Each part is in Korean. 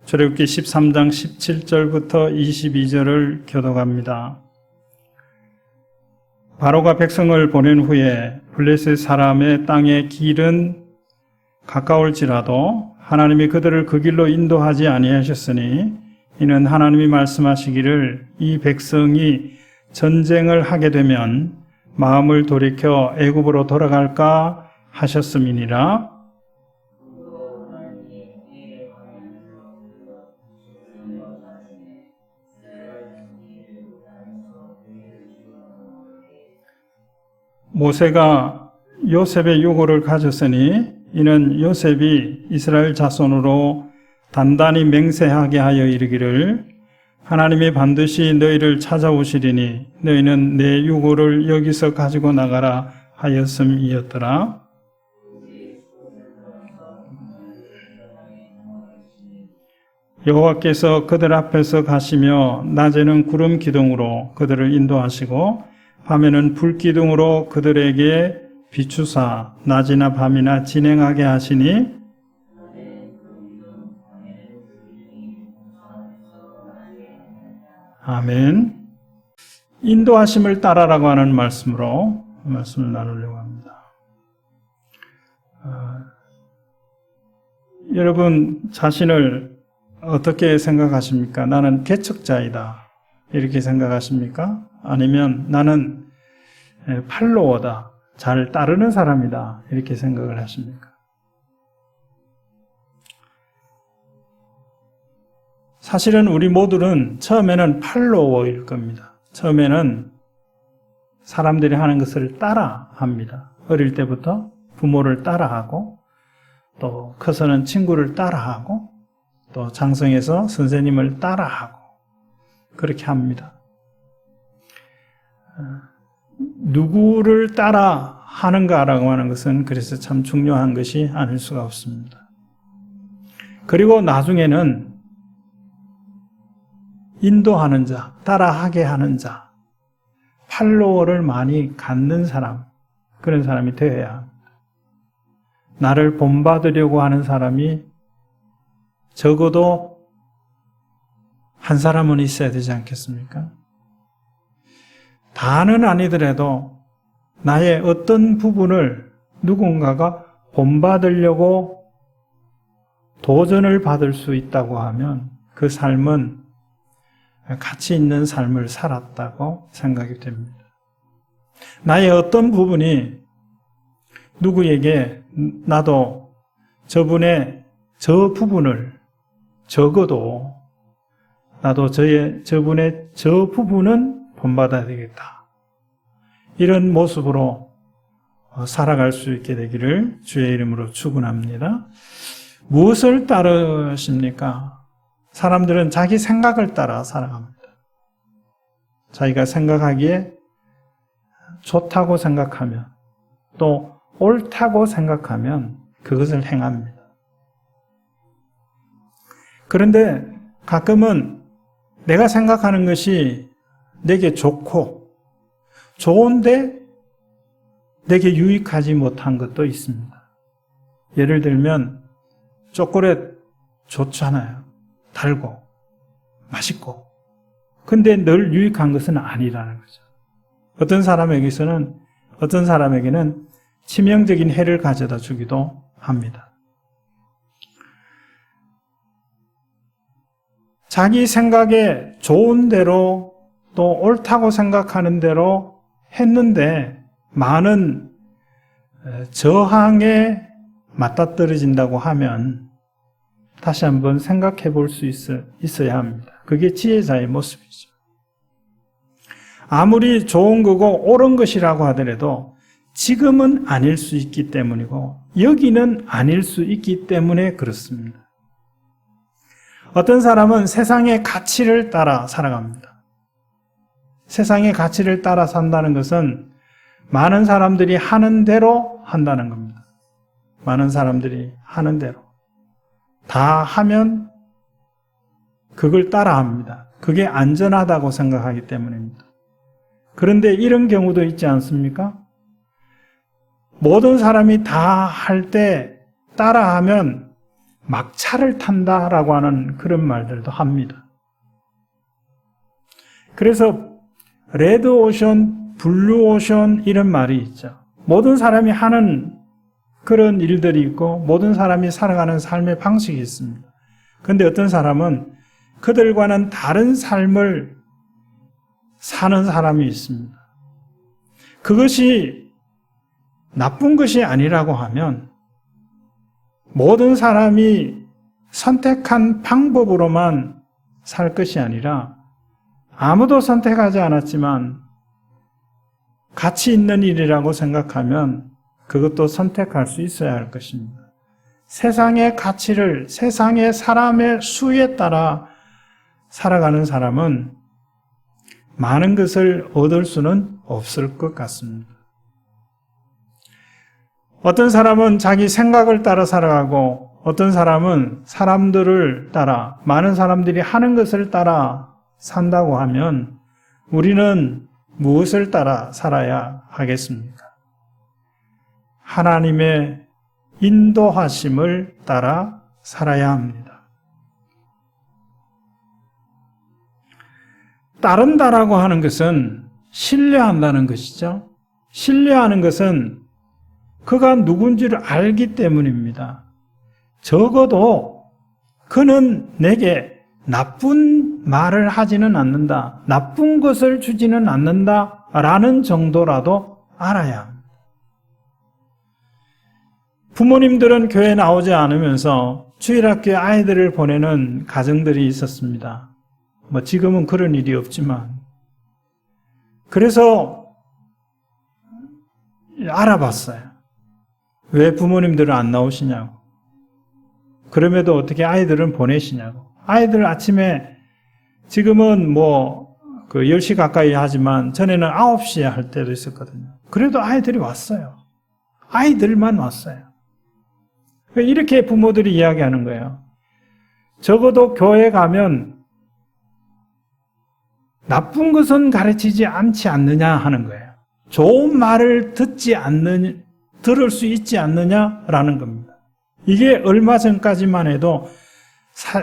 출애굽기 13장 17절부터 22절을 교독합니다. 바로가 백성을 보낸 후에 블레셋 사람의 땅의 길은 가까울지라도 하나님이 그들을 그 길로 인도하지 아니하셨으니 이는 하나님이 말씀하시기를 이 백성이 전쟁을 하게 되면 마음을 돌이켜 애굽으로 돌아갈까 하셨음이니라. 모세가 요셉의 유고를 가졌으니 이는 요셉이 이스라엘 자손으로 단단히 맹세하게 하여 이르기를 하나님이 반드시 너희를 찾아오시리니 너희는 내 유고를 여기서 가지고 나가라 하였음이었더라. 여호와께서 그들 앞에서 가시며 낮에는 구름 기둥으로 그들을 인도하시고 밤에는 불 기둥으로 그들에게 비추사 낮이나 밤이나 진행하게 하시니 아멘. 인도하심을 따라라고 하는 말씀으로 말씀을 나누려고 합니다. 여러분 자신을 어떻게 생각하십니까? 나는 개척자이다 이렇게 생각하십니까? 아니면 나는 팔로워다, 잘 따르는 사람이다 이렇게 생각을 하십니까? 사실은 우리 모두는 처음에는 팔로워일 겁니다. 처음에는 사람들이 하는 것을 따라합니다. 어릴 때부터 부모를 따라하고 또 커서는 친구를 따라하고 또 장성에서 선생님을 따라하고 그렇게 합니다. 누구를 따라 하는가라고 하는 것은 그래서 참 중요한 것이 아닐 수가 없습니다. 그리고 나중에는 인도하는 자, 따라하게 하는 자, 팔로워를 많이 갖는 사람, 그런 사람이 되어야 합니다. 나를 본받으려고 하는 사람이 적어도 한 사람은 있어야 되지 않겠습니까? 다는 아니더라도 나의 어떤 부분을 누군가가 본받으려고 도전을 받을 수 있다고 하면 그 삶은 가치 있는 삶을 살았다고 생각이 됩니다. 나의 어떤 부분이 누구에게 나도 저분의 저 부분을 적어도 나도 저분의 저 부분은 본받아야 되겠다. 이런 모습으로 살아갈 수 있게 되기를 주의 이름으로 축원합니다. 무엇을 따르십니까? 사람들은 자기 생각을 따라 살아갑니다. 자기가 생각하기에 좋다고 생각하면 또 옳다고 생각하면 그것을 행합니다. 그런데 가끔은 내가 생각하는 것이 내게 좋고 좋은데 내게 유익하지 못한 것도 있습니다. 예를 들면 초콜릿 좋잖아요. 달고 맛있고 근데 늘 유익한 것은 아니라는 거죠. 어떤 사람에게는 치명적인 해를 가져다 주기도 합니다. 자기 생각에 좋은 대로 또 옳다고 생각하는 대로 했는데 많은 저항에 맞닥뜨려진다고 하면 다시 한번 생각해 볼 수 있어야 합니다. 그게 지혜자의 모습이죠. 아무리 좋은 거고 옳은 것이라고 하더라도 지금은 아닐 수 있기 때문이고 여기는 아닐 수 있기 때문에 그렇습니다. 어떤 사람은 세상의 가치를 따라 살아갑니다. 세상의 가치를 따라 산다는 것은 많은 사람들이 하는 대로 한다는 겁니다. 많은 사람들이 하는 대로. 다 하면 그걸 따라 합니다. 그게 안전하다고 생각하기 때문입니다. 그런데 이런 경우도 있지 않습니까? 모든 사람이 다 할 때 따라하면 막차를 탄다라고 하는 그런 말들도 합니다. 그래서 레드 오션, 블루 오션 이런 말이 있죠. 모든 사람이 하는 그런 일들이 있고 모든 사람이 살아가는 삶의 방식이 있습니다. 그런데 어떤 사람은 그들과는 다른 삶을 사는 사람이 있습니다. 그것이 나쁜 것이 아니라고 하면 모든 사람이 선택한 방법으로만 살 것이 아니라 아무도 선택하지 않았지만 가치 있는 일이라고 생각하면 그것도 선택할 수 있어야 할 것입니다. 세상의 가치를 세상의 사람의 수에 따라 살아가는 사람은 많은 것을 얻을 수는 없을 것 같습니다. 어떤 사람은 자기 생각을 따라 살아가고 어떤 사람은 사람들을 따라 많은 사람들이 하는 것을 따라 산다고 하면 우리는 무엇을 따라 살아야 하겠습니까? 하나님의 인도하심을 따라 살아야 합니다. 따른다라고 하는 것은 신뢰한다는 것이죠. 신뢰하는 것은 그가 누군지를 알기 때문입니다. 적어도 그는 내게 나쁜 말을 하지는 않는다, 나쁜 것을 주지는 않는다라는 정도라도 알아야 합니다. 부모님들은 교회에 나오지 않으면서 주일학교에 아이들을 보내는 가정들이 있었습니다. 지금은 그런 일이 없지만. 그래서 알아봤어요. 왜 부모님들은 안 나오시냐고. 그럼에도 어떻게 아이들은 보내시냐고. 아이들 아침에 지금은 10시 가까이 하지만 전에는 9시에 할 때도 있었거든요. 그래도 아이들이 왔어요. 아이들만 왔어요. 이렇게 부모들이 이야기하는 거예요. 적어도 교회 가면 나쁜 것은 가르치지 않지 않느냐 하는 거예요. 좋은 말을 들을 수 있지 않느냐라는 겁니다. 이게 얼마 전까지만 해도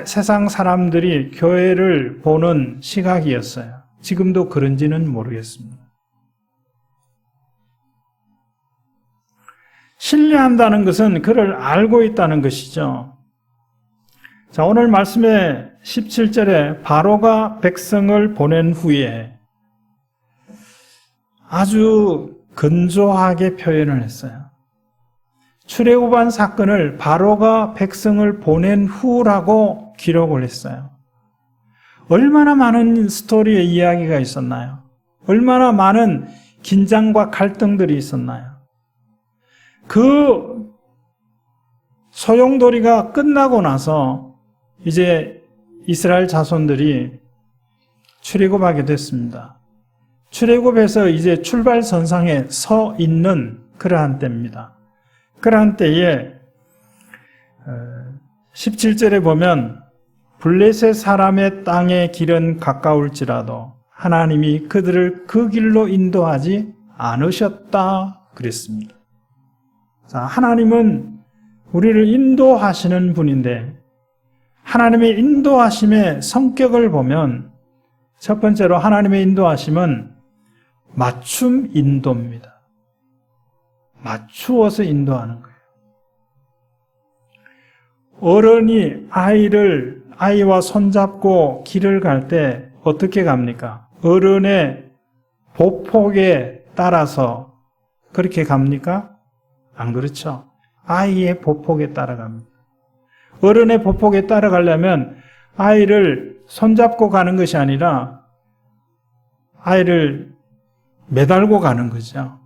세상 사람들이 교회를 보는 시각이었어요. 지금도 그런지는 모르겠습니다. 신뢰한다는 것은 그를 알고 있다는 것이죠. 자, 오늘 말씀의 17절에 바로가 백성을 보낸 후에 아주 건조하게 표현을 했어요. 출애굽한 사건을 바로가 백성을 보낸 후라고 기록을 했어요. 얼마나 많은 스토리의 이야기가 있었나요? 얼마나 많은 긴장과 갈등들이 있었나요? 그 소용돌이가 끝나고 나서 이제 이스라엘 자손들이 출애굽하게 됐습니다. 출애굽해서 이제 출발선상에 서 있는 그러한 때입니다. 그러한 때에 17절에 보면 블레셋 사람의 땅의 길은 가까울지라도 하나님이 그들을 그 길로 인도하지 않으셨다 그랬습니다. 자, 하나님은 우리를 인도하시는 분인데 하나님의 인도하심의 성격을 보면 첫 번째로 하나님의 인도하심은 맞춤 인도입니다. 맞추어서 인도하는 거예요. 어른이 아이와 손잡고 길을 갈 때 어떻게 갑니까? 어른의 보폭에 따라서 그렇게 갑니까? 안 그렇죠. 아이의 보폭에 따라갑니다. 어른의 보폭에 따라가려면 아이를 손잡고 가는 것이 아니라 아이를 매달고 가는 거죠.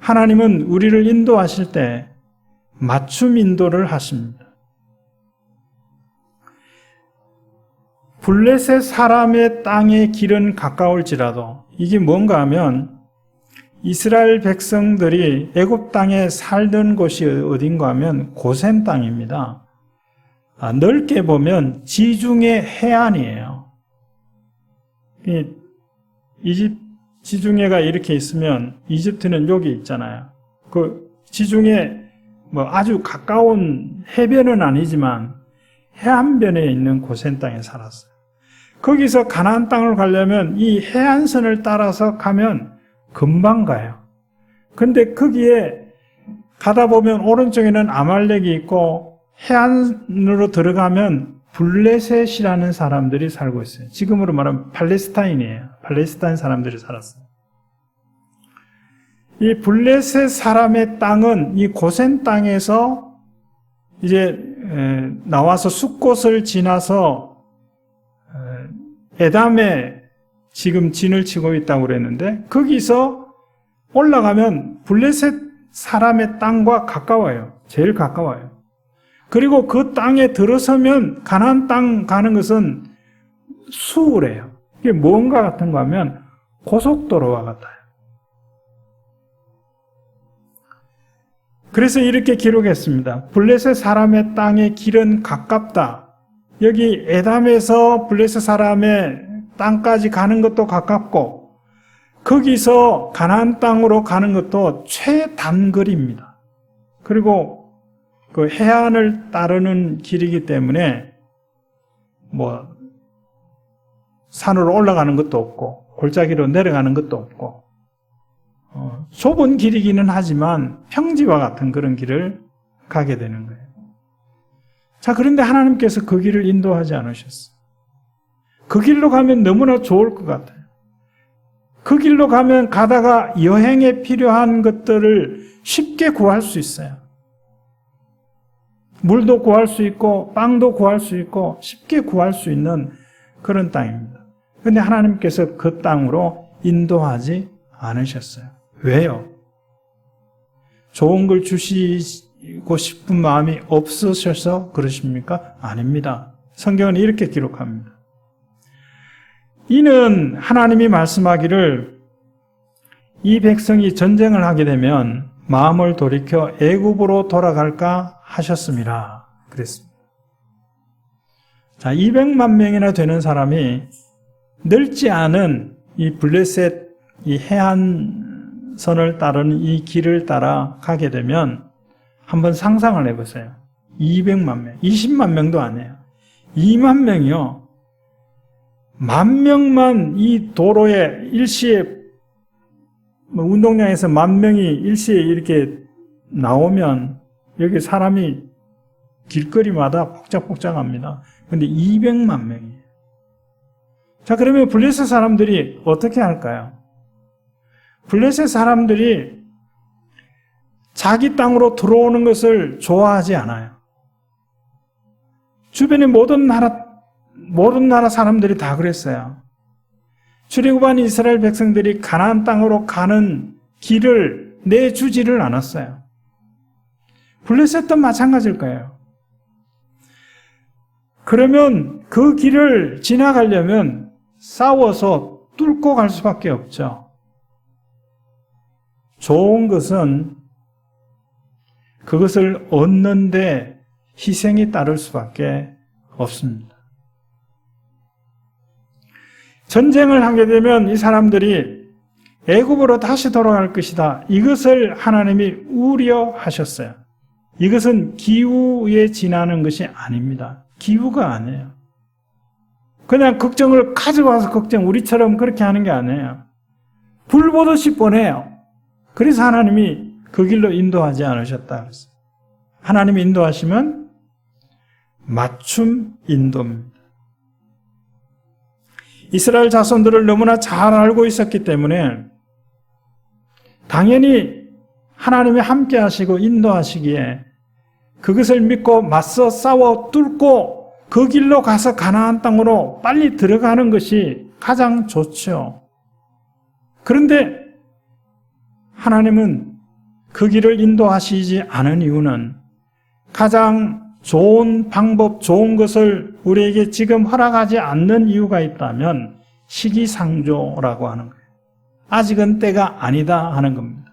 하나님은 우리를 인도하실 때 맞춤 인도를 하십니다. 블레셋 사람의 땅의 길은 가까울지라도 이게 뭔가 하면 이스라엘 백성들이 애굽 땅에 살던 곳이 어딘가 하면 고센 땅입니다. 넓게 보면 지중해 해안이에요. 지중해가 이렇게 있으면 이집트는 여기 있잖아요. 그 지중해 뭐 아주 가까운 해변은 아니지만 해안변에 있는 고센 땅에 살았어요. 거기서 가나안 땅을 가려면 이 해안선을 따라서 가면 금방 가요. 근데 거기에 가다 보면 오른쪽에는 아말렉이 있고 해안으로 들어가면 블레셋이라는 사람들이 살고 있어요. 지금으로 말하면 팔레스타인이에요. 팔레스타인 사람들이 살았어요. 이 블레셋 사람의 땅은 이 고센 땅에서 이제 나와서 숫곳을 지나서 에담에 지금 진을 치고 있다고 그랬는데 거기서 올라가면 블레셋 사람의 땅과 가까워요. 제일 가까워요. 그리고 그 땅에 들어서면 가나안 땅 가는 것은 수월해요. 이게 뭔가 같은가 하면 고속도로와 같아요. 그래서 이렇게 기록했습니다. 블레셋 사람의 땅의 길은 가깝다. 여기 에담에서 블레셋 사람의 땅까지 가는 것도 가깝고 거기서 가나안 땅으로 가는 것도 최단거리입니다. 그리고 그 해안을 따르는 길이기 때문에 뭐 산으로 올라가는 것도 없고 골짜기로 내려가는 것도 없고 좁은 길이기는 하지만 평지와 같은 그런 길을 가게 되는 거예요. 자, 그런데 하나님께서 그 길을 인도하지 않으셨어요. 그 길로 가면 너무나 좋을 것 같아요. 그 길로 가면 가다가 여행에 필요한 것들을 쉽게 구할 수 있어요. 물도 구할 수 있고 빵도 구할 수 있고 쉽게 구할 수 있는 그런 땅입니다. 그런데 하나님께서 그 땅으로 인도하지 않으셨어요. 왜요? 좋은 걸 주시고 싶은 마음이 없으셔서 그러십니까? 아닙니다. 성경은 이렇게 기록합니다. 이는 하나님이 말씀하기를 이 백성이 전쟁을 하게 되면 마음을 돌이켜 애굽으로 돌아갈까 하셨습니다. 그랬습니다. 자, 200만 명이나 되는 사람이 넓지 않은 이 블레셋 이 해안선을 따르는 이 길을 따라 가게 되면 한번 상상을 해보세요. 200만 명, 20만 명도 아니에요. 2만 명이요. 10,000명만 이 도로에 일시에 운동장에서 10,000명이 일시에 이렇게 나오면 여기 사람이 길거리마다 폭작폭작합니다. 그런데 200만 명이에요. 자, 그러면 블레셋 사람들이 어떻게 할까요? 블레셋 사람들이 자기 땅으로 들어오는 것을 좋아하지 않아요. 주변의 모든 나라 사람들이 다 그랬어요. 출애굽한 이스라엘 백성들이 가나안 땅으로 가는 길을 내주지를 않았어요. 블레셋도 마찬가지일 거예요. 그러면 그 길을 지나가려면 싸워서 뚫고 갈 수밖에 없죠. 좋은 것은 그것을 얻는데 희생이 따를 수밖에 없습니다. 전쟁을 하게 되면 이 사람들이 애굽으로 다시 돌아갈 것이다. 이것을 하나님이 우려하셨어요. 이것은 기후에 지나는 것이 아닙니다. 기후가 아니에요. 그냥 걱정을 가져와서 우리처럼 그렇게 하는 게 아니에요. 불 보듯이 뻔해요. 그래서 하나님이 그 길로 인도하지 않으셨다 그랬어요. 하나님이 인도하시면 맞춤 인도입니다. 이스라엘 자손들을 너무나 잘 알고 있었기 때문에 당연히 하나님이 함께 하시고 인도하시기에 그것을 믿고 맞서 싸워 뚫고 그 길로 가서 가나안 땅으로 빨리 들어가는 것이 가장 좋죠. 그런데 하나님은 그 길을 인도하시지 않은 이유는 가장 좋은 방법, 좋은 것을 우리에게 지금 허락하지 않는 이유가 있다면 시기상조라고 하는 거예요. 아직은 때가 아니다 하는 겁니다.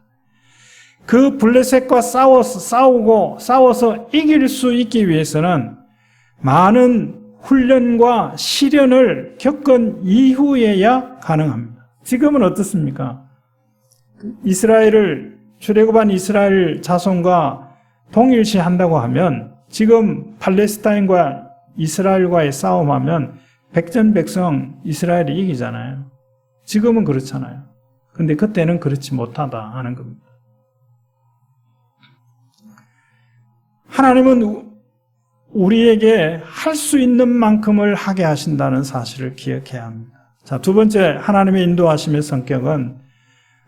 그 블레셋과 싸워서 이길 수 있기 위해서는 많은 훈련과 시련을 겪은 이후에야 가능합니다. 지금은 어떻습니까? 출애굽한 이스라엘 자손과 동일시 한다고 하면 지금 팔레스타인과 이스라엘과의 싸움하면 백전백승 이스라엘이 이기잖아요. 지금은 그렇잖아요. 근데 그때는 그렇지 못하다 하는 겁니다. 하나님은 우리에게 할 수 있는 만큼을 하게 하신다는 사실을 기억해야 합니다. 자, 두 번째, 하나님의 인도하심의 성격은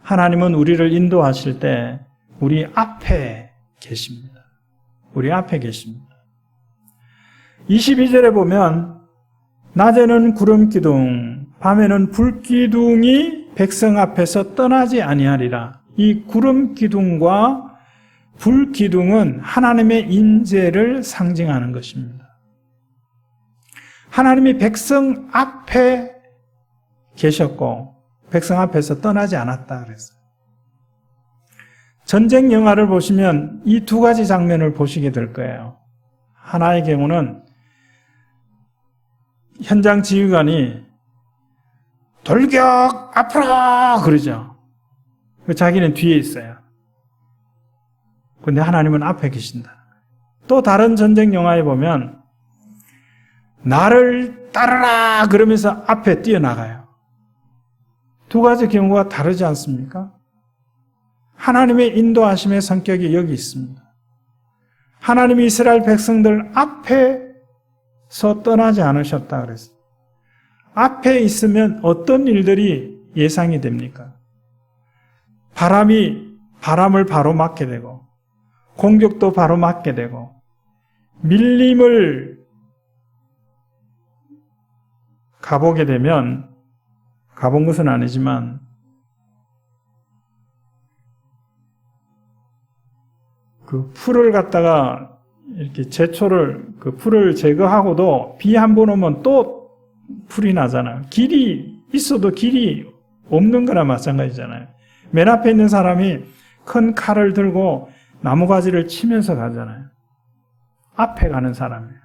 하나님은 우리를 인도하실 때 우리 앞에 계십니다. 우리 앞에 계십니다. 22절에 보면 낮에는 구름 기둥, 밤에는 불 기둥이 백성 앞에서 떠나지 아니하리라. 이 구름 기둥과 불 기둥은 하나님의 인재를 상징하는 것입니다. 하나님이 백성 앞에 계셨고 백성 앞에서 떠나지 않았다 그랬어요. 전쟁 영화를 보시면 이 두 가지 장면을 보시게 될 거예요. 하나의 경우는 현장 지휘관이 돌격 앞으로 그러죠. 자기는 뒤에 있어요. 근데 하나님은 앞에 계신다. 또 다른 전쟁 영화에 보면 나를 따르라 그러면서 앞에 뛰어나가요. 두 가지 경우가 다르지 않습니까? 하나님의 인도하심의 성격이 여기 있습니다. 하나님이 이스라엘 백성들 앞에서 떠나지 않으셨다 그랬어요. 앞에 있으면 어떤 일들이 예상이 됩니까? 바람을 바로 막게 되고 공격도 바로 막게 되고 밀림을 가보게 되면 가본 것은 아니지만 그 풀을 갖다가 이렇게 그 풀을 제거하고도 비 한 번 오면 또 풀이 나잖아요. 길이 있어도 길이 없는 거나 마찬가지잖아요. 맨 앞에 있는 사람이 큰 칼을 들고 나무가지를 치면서 가잖아요. 앞에 가는 사람이에요.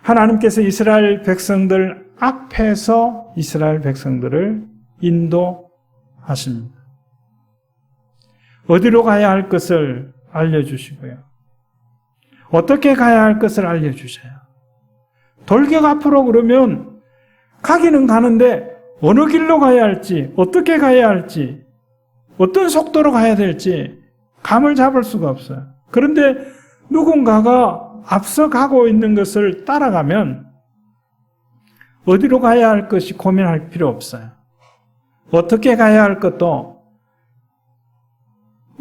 하나님께서 이스라엘 백성들 앞에서 이스라엘 백성들을 인도하십니다. 어디로 가야 할 것을 알려주시고요. 어떻게 가야 할 것을 알려주셔요. 돌격 앞으로 그러면 가기는 가는데 어느 길로 가야 할지, 어떻게 가야 할지, 어떤 속도로 가야 될지 감을 잡을 수가 없어요. 그런데 누군가가 앞서 가고 있는 것을 따라가면 어디로 가야 할 것이 고민할 필요 없어요. 어떻게 가야 할 것도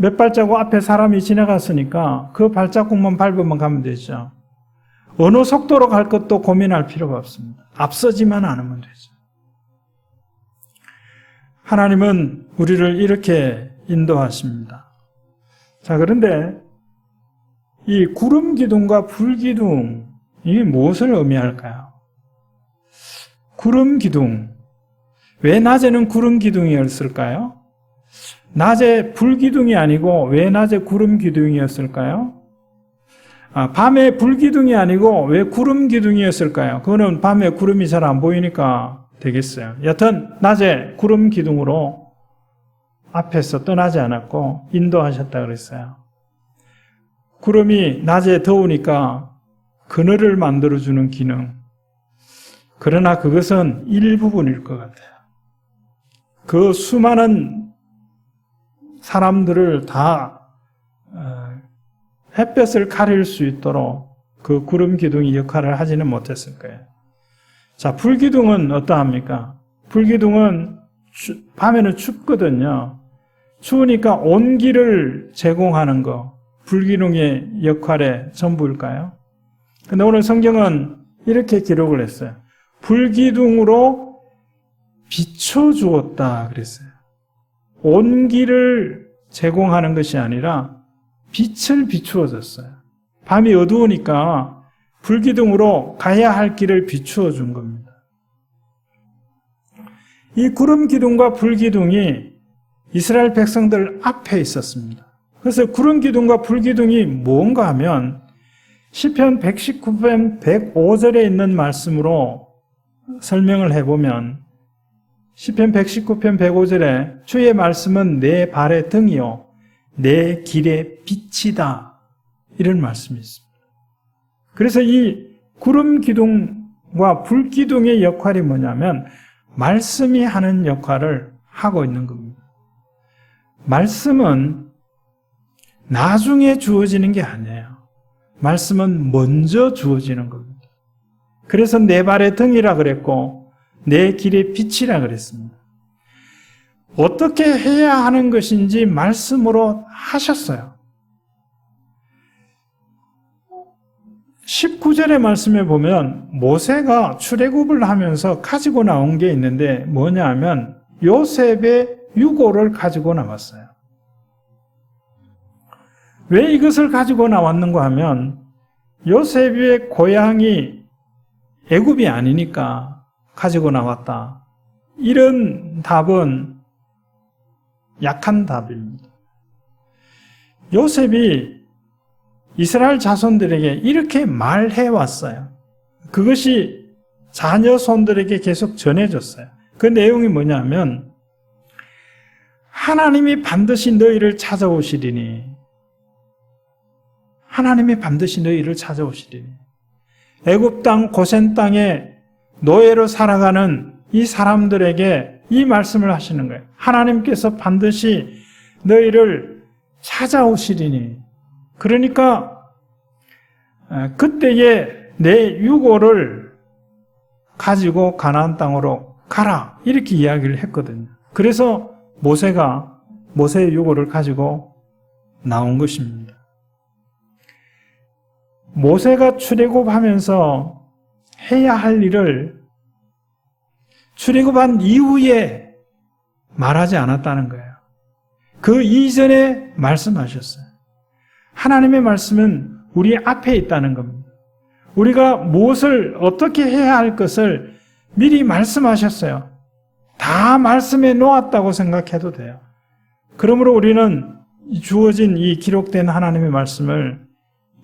몇 발자국 앞에 사람이 지나갔으니까 그 발자국만 밟으면 가면 되죠. 어느 속도로 갈 것도 고민할 필요가 없습니다. 앞서지만 않으면 되죠. 하나님은 우리를 이렇게 인도하십니다. 자, 그런데 이 구름 기둥과 불 기둥, 이게 무엇을 의미할까요? 구름 기둥. 왜 낮에는 구름 기둥이었을까요? 낮에 불 기둥이 아니고 왜 낮에 구름 기둥이었을까요? 밤에 불 기둥이 아니고 왜 구름 기둥이었을까요? 그거는 밤에 구름이 잘 안 보이니까 되겠어요. 여튼 낮에 구름 기둥으로 앞에서 떠나지 않았고 인도하셨다 그랬어요. 구름이 낮에 더우니까 그늘을 만들어주는 기능. 그러나 그것은 일부분일 것 같아요. 그 수많은 사람들을 다 햇볕을 가릴 수 있도록 그 구름 기둥이 역할을 하지는 못했을 거예요. 자, 불기둥은 어떠합니까? 불기둥은 밤에는 춥거든요. 추우니까 온기를 제공하는 거, 불기둥의 역할의 전부일까요? 근데 오늘 성경은 이렇게 기록을 했어요. 불기둥으로 비춰주었다 그랬어요. 온기를 제공하는 것이 아니라 빛을 비추어 줬어요. 밤이 어두우니까 불기둥으로 가야 할 길을 비추어 준 겁니다. 이 구름 기둥과 불 기둥이 이스라엘 백성들 앞에 있었습니다. 그래서 구름 기둥과 불 기둥이 뭔가 하면 시편 119편 105절에 있는 말씀으로 설명을 해보면 시편 119편 105절에 주의 말씀은 내 발의 등이요 내 길의 빛이다. 이런 말씀이 있습니다. 그래서 이 구름 기둥과 불 기둥의 역할이 뭐냐면 말씀이 하는 역할을 하고 있는 겁니다. 말씀은 나중에 주어지는 게 아니에요. 말씀은 먼저 주어지는 겁니다. 그래서 내 발의 등이라 그랬고 내 길의 빛이라 그랬습니다. 어떻게 해야 하는 것인지 말씀으로 하셨어요. 19절의 말씀에 보면 모세가 출애굽을 하면서 가지고 나온 게 있는데 뭐냐 하면 요셉의 유고를 가지고 나왔어요. 왜 이것을 가지고 나왔는가 하면 요셉의 고향이 애굽이 아니니까 가지고 나왔다. 이런 답은 약한 답입니다. 요셉이 이스라엘 자손들에게 이렇게 말해왔어요. 그것이 자녀 손들에게 계속 전해졌어요. 그 내용이 뭐냐면 하나님이 반드시 너희를 찾아오시리니 하나님이 반드시 너희를 찾아오시리니 애굽 땅 고센 땅에 노예로 살아가는 이 사람들에게 이 말씀을 하시는 거예요. 하나님께서 반드시 너희를 찾아오시리니 그러니까 그때에 내 유고를 가지고 가나안 땅으로 가라 이렇게 이야기를 했거든요. 그래서 모세가 모세의 유고를 가지고 나온 것입니다. 모세가 출애굽하면서 해야 할 일을 출애굽한 이후에 말하지 않았다는 거예요. 그 이전에 말씀하셨어요. 하나님의 말씀은 우리 앞에 있다는 겁니다. 우리가 무엇을 어떻게 해야 할 것을 미리 말씀하셨어요. 다 말씀해 놓았다고 생각해도 돼요. 그러므로 우리는 주어진 이 기록된 하나님의 말씀을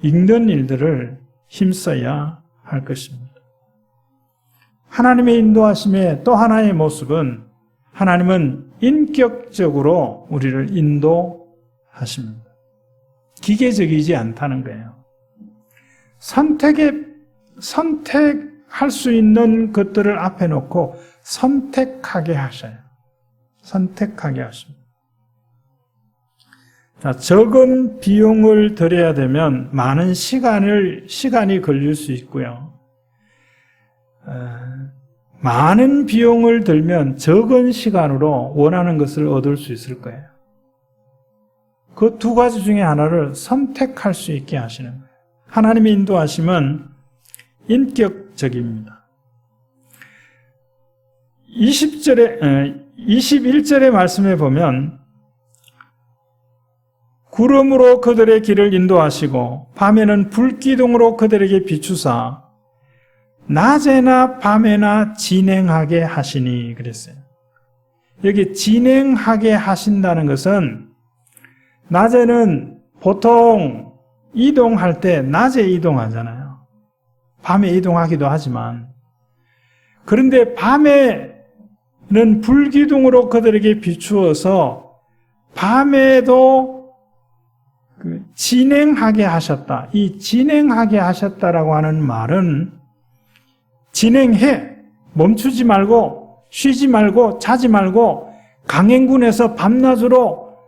읽는 일들을 힘써야 할 것입니다. 하나님의 인도하심의 또 하나의 모습은 하나님은 인격적으로 우리를 인도하십니다. 기계적이지 않다는 거예요. 선택할 수 있는 것들을 앞에 놓고 선택하게 하셔요. 선택하게 하십니다. 자, 적은 비용을 들여야 되면 많은 시간이 걸릴 수 있고요. 많은 비용을 들면 적은 시간으로 원하는 것을 얻을 수 있을 거예요. 그 두 가지 중에 하나를 선택할 수 있게 하시는 거예요. 하나님의 인도하심은 인격적입니다. 21절의 말씀에 보면 구름으로 그들의 길을 인도하시고 밤에는 불기둥으로 그들에게 비추사 낮에나 밤에나 진행하게 하시니 그랬어요. 여기 진행하게 하신다는 것은 낮에는 보통 이동할 때 낮에 이동하잖아요. 밤에 이동하기도 하지만 그런데 밤에는 불기둥으로 그들에게 비추어서 밤에도 진행하게 하셨다. 이 진행하게 하셨다라고 하는 말은 진행해. 멈추지 말고 쉬지 말고 자지 말고 강행군에서 밤낮으로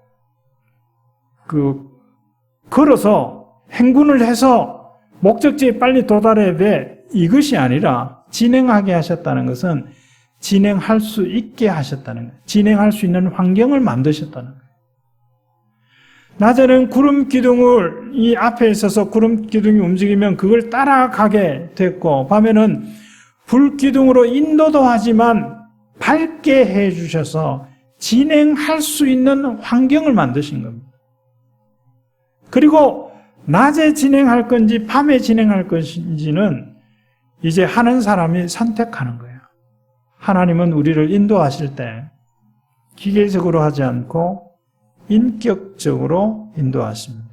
걸어서 행군을 해서 목적지에 빨리 도달해야 돼. 이것이 아니라 진행하게 하셨다는 것은 진행할 수 있게 하셨다는 거예요. 진행할 수 있는 환경을 만드셨다는 거예요. 낮에는 구름 기둥을 이 앞에 있어서 구름 기둥이 움직이면 그걸 따라가게 됐고 밤에는 불 기둥으로 인도도 하지만 밝게 해 주셔서 진행할 수 있는 환경을 만드신 겁니다. 그리고 낮에 진행할 건지 밤에 진행할 것인지는 이제 하는 사람이 선택하는 거예요. 하나님은 우리를 인도하실 때 기계적으로 하지 않고 인격적으로 인도하십니다.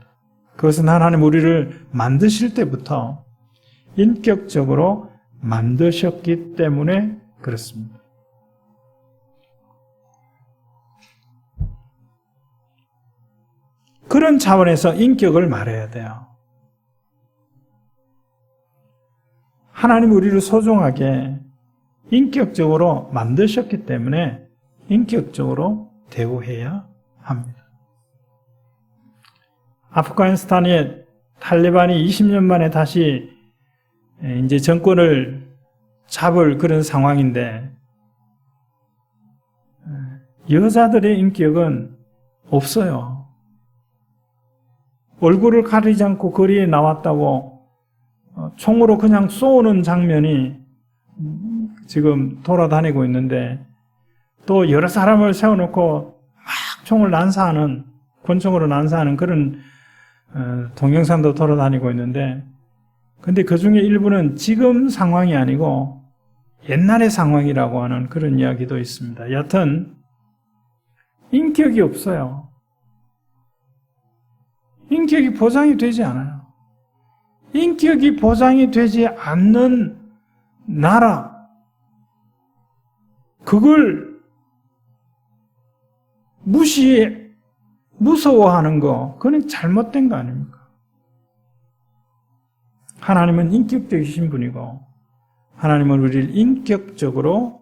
그것은 하나님 우리를 만드실 때부터 인격적으로 만드셨기 때문에 그렇습니다. 그런 차원에서 인격을 말해야 돼요. 하나님 우리를 소중하게 인격적으로 만드셨기 때문에 인격적으로 대우해야 합니다. 아프가니스탄의 탈레반이 20년 만에 다시 이제 정권을 잡을 그런 상황인데 여자들의 인격은 없어요. 얼굴을 가리지 않고 거리에 나왔다고 총으로 그냥 쏘는 장면이 지금 돌아다니고 있는데 또 여러 사람을 세워놓고 막 총을 난사하는 권총으로 난사하는 그런 동영상도 돌아다니고 있는데 근데 그 중에 일부는 지금 상황이 아니고 옛날의 상황이라고 하는 그런 이야기도 있습니다. 여하튼 인격이 없어요. 인격이 보장이 되지 않아요. 인격이 보장이 되지 않는 나라, 그걸 무서워하는 거, 그건 잘못된 거 아닙니까? 하나님은 인격적이신 분이고 하나님은 우리를 인격적으로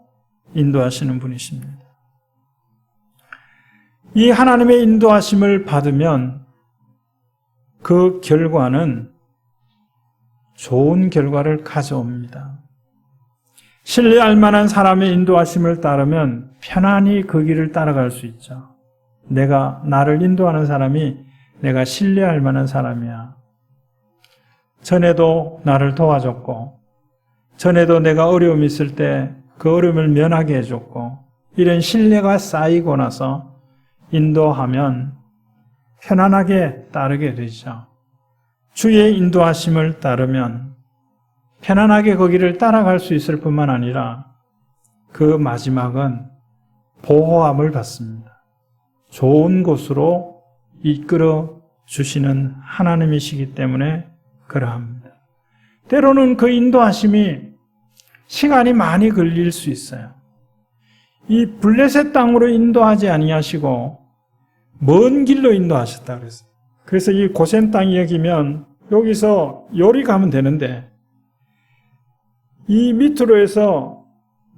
인도하시는 분이십니다. 이 하나님의 인도하심을 받으면 그 결과는 좋은 결과를 가져옵니다. 신뢰할 만한 사람의 인도하심을 따르면 편안히 그 길을 따라갈 수 있죠. 나를 인도하는 사람이 내가 신뢰할 만한 사람이야. 전에도 나를 도와줬고, 전에도 내가 어려움이 있을 때 그 어려움을 면하게 해줬고, 이런 신뢰가 쌓이고 나서 인도하면 편안하게 따르게 되죠. 주의 인도하심을 따르면 편안하게 거기를 따라갈 수 있을 뿐만 아니라 그 마지막은 보호함을 받습니다. 좋은 곳으로 이끌어 주시는 하나님이시기 때문에 그러합니다. 때로는 그 인도하심이 시간이 많이 걸릴 수 있어요. 이 블레셋 땅으로 인도하지 아니하시고 먼 길로 인도하셨다 그랬어요. 그래서 이 고센 땅이 여기면 여기서 요리 가면 되는데 이 밑으로 해서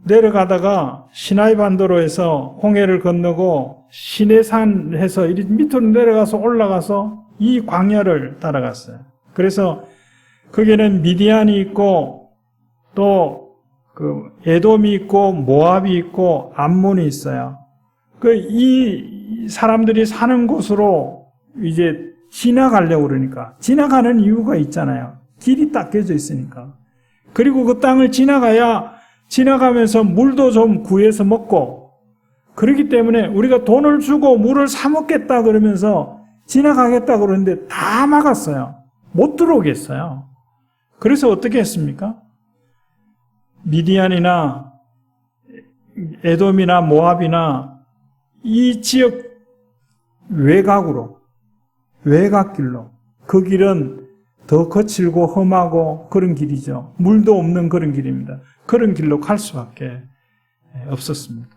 내려가다가 시나이 반도로에서 홍해를 건너고 시내산 해서 이 밑으로 내려가서 올라가서 이 광야를 따라갔어요. 그래서 거기는 미디안이 있고 또 그 에돔이 있고 모압이 있고 암몬이 있어요. 이 사람들이 사는 곳으로 이제 지나가려고 그러니까 지나가는 이유가 있잖아요. 길이 딱 깨져 있으니까. 그리고 그 땅을 지나가면서 물도 좀 구해서 먹고 그렇기 때문에 우리가 돈을 주고 물을 사 먹겠다 그러면서 지나가겠다 그러는데 다 막았어요. 못 들어오게 했어요. 그래서 어떻게 했습니까? 미디안이나 에돔이나 모압이나 이 지역 외곽길로 그 길은 더 거칠고 험하고 그런 길이죠. 물도 없는 그런 길입니다. 그런 길로 갈 수밖에 없었습니다.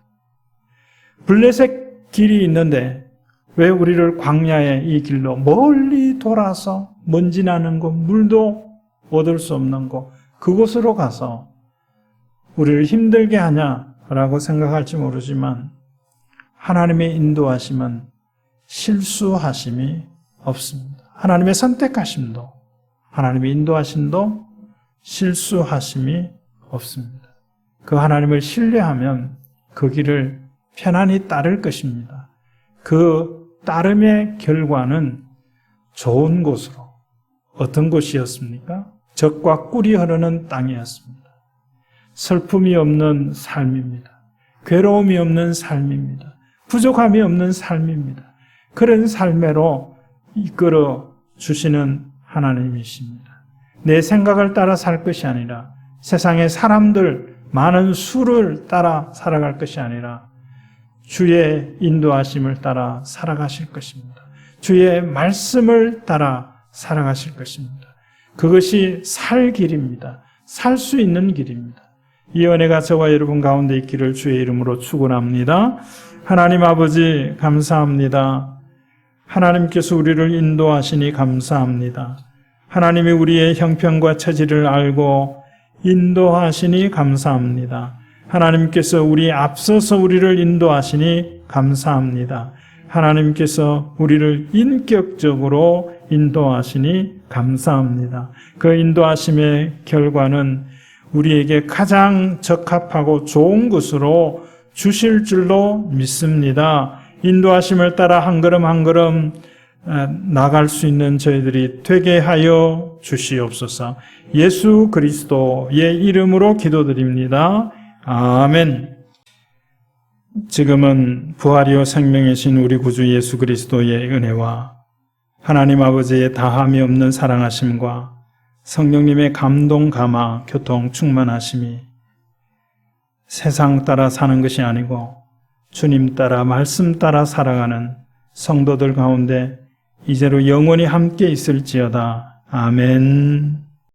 블레셋 길이 있는데 왜 우리를 광야의 이 길로 멀리 돌아서 먼지 나는 곳, 물도 얻을 수 없는 곳, 그곳으로 가서 우리를 힘들게 하냐라고 생각할지 모르지만 하나님의 인도하심은 실수하심이 없습니다. 하나님의 선택하심도 하나님의 인도하심도 실수하심이 없습니다. 그 하나님을 신뢰하면 그 길을 편안히 따를 것입니다. 그 따름의 결과는 좋은 곳으로 어떤 곳이었습니까? 젖과 꿀이 흐르는 땅이었습니다. 슬픔이 없는 삶입니다. 괴로움이 없는 삶입니다. 부족함이 없는 삶입니다. 그런 삶으로 이끌어 주시는 하나님이십니다. 내 생각을 따라 살 것이 아니라 세상의 사람들 많은 수를 따라 살아갈 것이 아니라 주의 인도하심을 따라 살아가실 것입니다. 주의 말씀을 따라 살아가실 것입니다. 그것이 살 길입니다. 살 수 있는 길입니다. 이 은혜가 저와 여러분 가운데 있기를 주의 이름으로 축원합니다. 하나님 아버지 감사합니다. 하나님께서 우리를 인도하시니 감사합니다. 하나님이 우리의 형편과 처지를 알고 인도하시니 감사합니다. 하나님께서 우리 앞서서 우리를 인도하시니 감사합니다. 하나님께서 우리를 인격적으로 인도하시니 감사합니다. 그 인도하심의 결과는 우리에게 가장 적합하고 좋은 것으로 주실 줄로 믿습니다. 인도하심을 따라 한 걸음 한 걸음 나갈 수 있는 저희들이 되게 하여 주시옵소서. 예수 그리스도의 이름으로 기도드립니다. 아멘. 지금은 부활이요 생명이신 우리 구주 예수 그리스도의 은혜와 하나님 아버지의 다함이 없는 사랑하심과 성령님의 감동, 감화, 교통, 충만하심이 세상 따라 사는 것이 아니고 주님 따라 말씀 따라 살아가는 성도들 가운데 이제로 영원히 함께 있을지어다. 아멘.